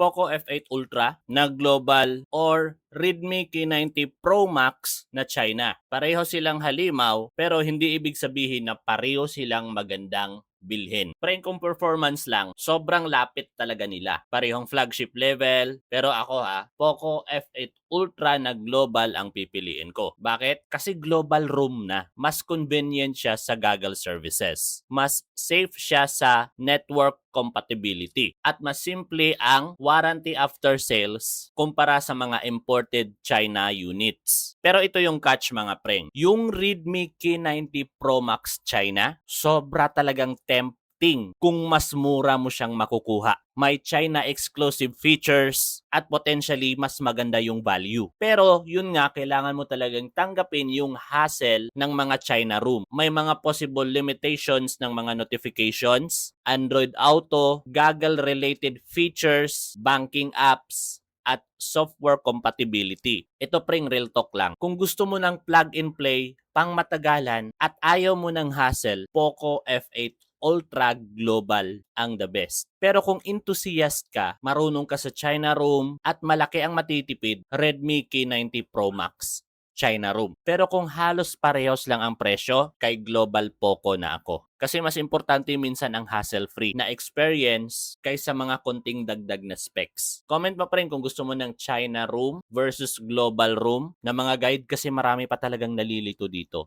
Poco F8 Ultra na global or Redmi K90 Pro Max na China. Pareho silang halimaw pero hindi ibig sabihin na pareho silang magandang bilhin. Pre, kung performance lang, sobrang lapit talaga nila. Parehong flagship level, pero ako Poco F8 Ultra na global ang pipiliin ko. Bakit? Kasi global roam na. Mas convenient siya sa Google services. Mas safe siya sa network compatibility. At mas simple ang warranty after sales kumpara sa mga imported China units. Pero ito yung catch mga preng. Yung Redmi K90 Pro Max China, sobra talagang tempting kung mas mura mo siyang makukuha. May China exclusive features at potentially mas maganda yung value. Pero yun nga, kailangan mo talagang tanggapin yung hassle ng mga China room. May mga possible limitations ng mga notifications, Android Auto, Google related features, banking apps, at software compatibility. Ito pring real talk lang. Kung gusto mo ng plug and play, pang matagalan, at ayaw mo ng hassle, Poco F8 Ultra Global ang the best. Pero kung enthusiast ka, marunong ka sa China room, at malaki ang matitipid, Redmi K90 Pro Max China room. Pero kung halos parehos lang ang presyo, kay Global Poco na ako. Kasi mas importante minsan ang hassle-free na experience kaysa mga konting dagdag na specs. Comment mo pa rin kung gusto mo ng China room versus global room na mga guide kasi marami pa talagang nalilito dito.